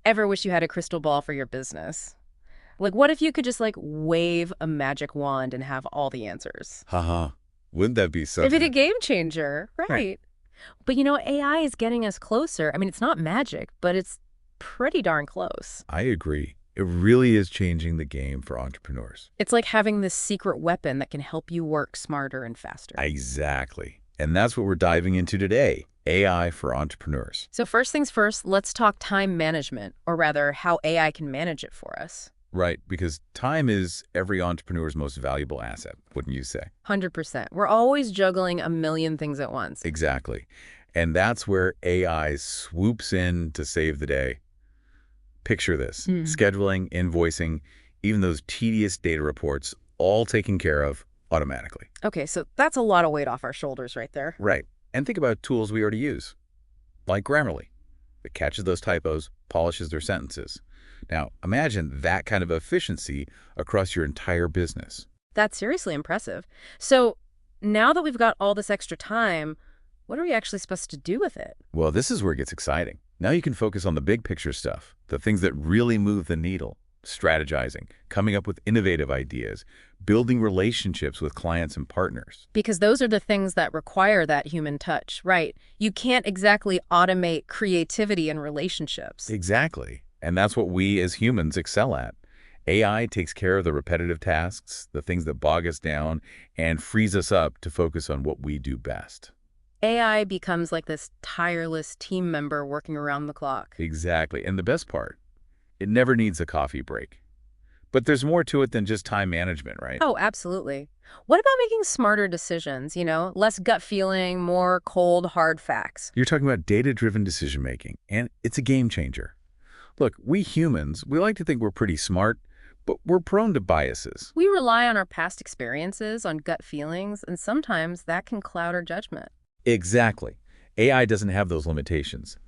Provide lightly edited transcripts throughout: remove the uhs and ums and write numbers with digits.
Ever wish you had a crystal ball for your business? Like, what if you could just, like, wave a magic wand and have all the answers? Haha. Wouldn't that be It'd be a something? game changer, Right. right? But AI is getting us closer. I mean, it's not magic, but it's pretty darn close. I agree. It really is changing the game for entrepreneurs. It's like having this secret weapon that can help you work smarter and faster. Exactly. And that's what we're diving into today, AI for entrepreneurs. So first things first, let's talk time management, or rather, how AI can manage it for us. Right, because time is every entrepreneur's most valuable asset, wouldn't you say? 100%. We're always juggling a million things at once. Exactly. And that's where AI swoops in to save the day. Picture this, scheduling, invoicing, even those tedious data reports, all taken care of automatically. Okay, so that's a lot of weight off our shoulders right there. Right. And think about tools we already use, like Grammarly, that catches those typos, polishes their sentences. Now, imagine that kind of efficiency across your entire business. That's seriously impressive. So now that we've got all this extra time, what are we actually supposed to do with it? Well, this is where it gets exciting. Now you can focus on the big picture stuff, the things that really move the needle, strategizing, coming up with innovative ideas, building relationships with clients and partners. Because those are the things that require that human touch, right? You can't exactly automate creativity and relationships. Exactly. And that's what we as humans excel at. AI takes care of the repetitive tasks, the things that bog us down, and frees us up to focus on what we do best. AI becomes like this tireless team member working around the clock. Exactly. And the best part, it never needs a coffee break. But there's more to it than just time management, right? Oh, absolutely. What about making smarter decisions, less gut feeling, more cold, hard facts? You're talking about data-driven decision-making, and it's a game changer. Look, we humans, we like to think we're pretty smart, but we're prone to biases. We rely on our past experiences, on gut feelings, and sometimes that can cloud our judgment. Exactly. AI doesn't have those limitations.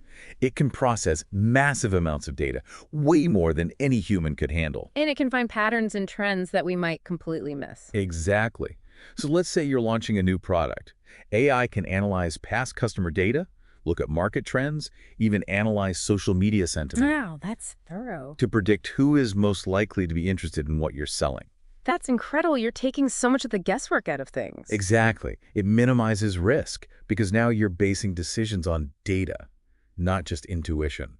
It can process massive amounts of data, way more than any human could handle. And it can find patterns and trends that we might completely miss. Exactly. So let's say you're launching a new product. AI can analyze past customer data, look at market trends, even analyze social media sentiment Wow, that's thorough. to predict who is most likely to be interested in what you're selling. That's incredible. You're taking so much of the guesswork out of things. Exactly. It minimizes risk because now you're basing decisions on data, not just intuition.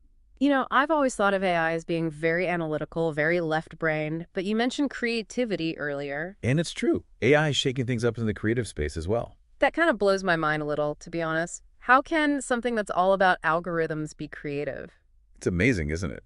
I've always thought of AI as being very analytical, very left-brained, but you mentioned creativity earlier. And it's true. AI is shaking things up in the creative space as well. That kind of blows my mind a little, to be honest. How can something that's all about algorithms be creative? It's amazing, isn't it?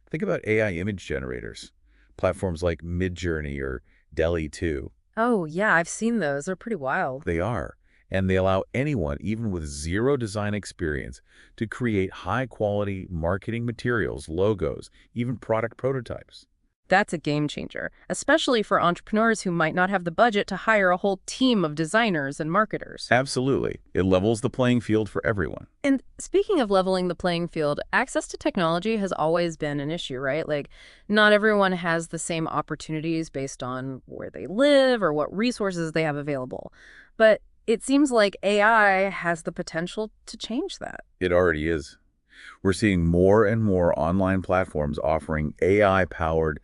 Think about AI image generators, platforms like Midjourney or DALL-E 2. Oh, yeah, I've seen those. They're pretty wild. They are, and they allow anyone, even with zero design experience, to create high-quality marketing materials, logos, even product prototypes. That's a game changer, especially for entrepreneurs who might not have the budget to hire a whole team of designers and marketers. Absolutely. It levels the playing field for everyone. And speaking of leveling the playing field, access to technology has always been an issue, right? Like, not everyone has the same opportunities based on where they live or what resources they have available. But it seems like AI has the potential to change that. It already is. We're seeing more and more online platforms offering AI-powered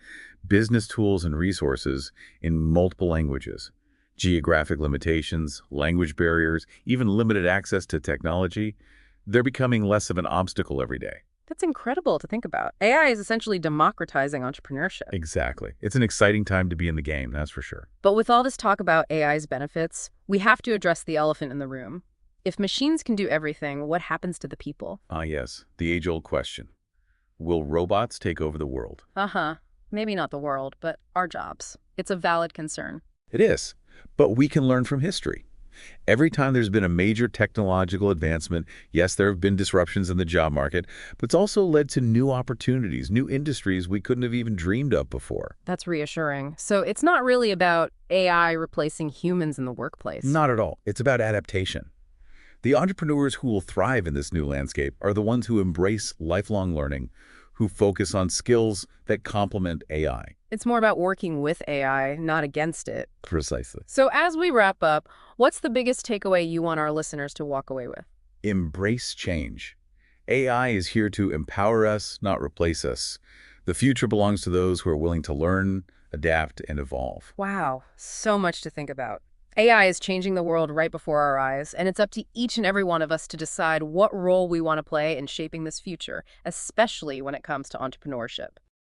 business tools and resources in multiple languages. Geographic limitations, language barriers, even limited access to technology, they're becoming less of an obstacle every day. That's incredible to think about. AI is essentially democratizing entrepreneurship. Exactly. It's an exciting time to be in the game, that's for sure. But with all this talk about AI's benefits, we have to address the elephant in the room. If machines can do everything, what happens to the people? Ah, yes, the age-old question. Will robots take over the world? Uh-huh. Maybe not the world, but our jobs. It's a valid concern. It is, but we can learn from history. Every time there's been a major technological advancement, yes, there have been disruptions in the job market, but it's also led to new opportunities, new industries we couldn't have even dreamed of before. That's reassuring. So it's not really about AI replacing humans in the workplace. Not at all. It's about adaptation. The entrepreneurs who will thrive in this new landscape are the ones who embrace lifelong learning, who focus on skills that complement AI. It's more about working with AI, not against it. Precisely. So as we wrap up, what's the biggest takeaway you want our listeners to walk away with? Embrace change. AI is here to empower us, not replace us. The future belongs to those who are willing to learn, adapt, and evolve. Wow, so much to think about. AI is changing the world right before our eyes, and it's up to each and every one of us to decide what role we want to play in shaping this future, especially when it comes to entrepreneurship.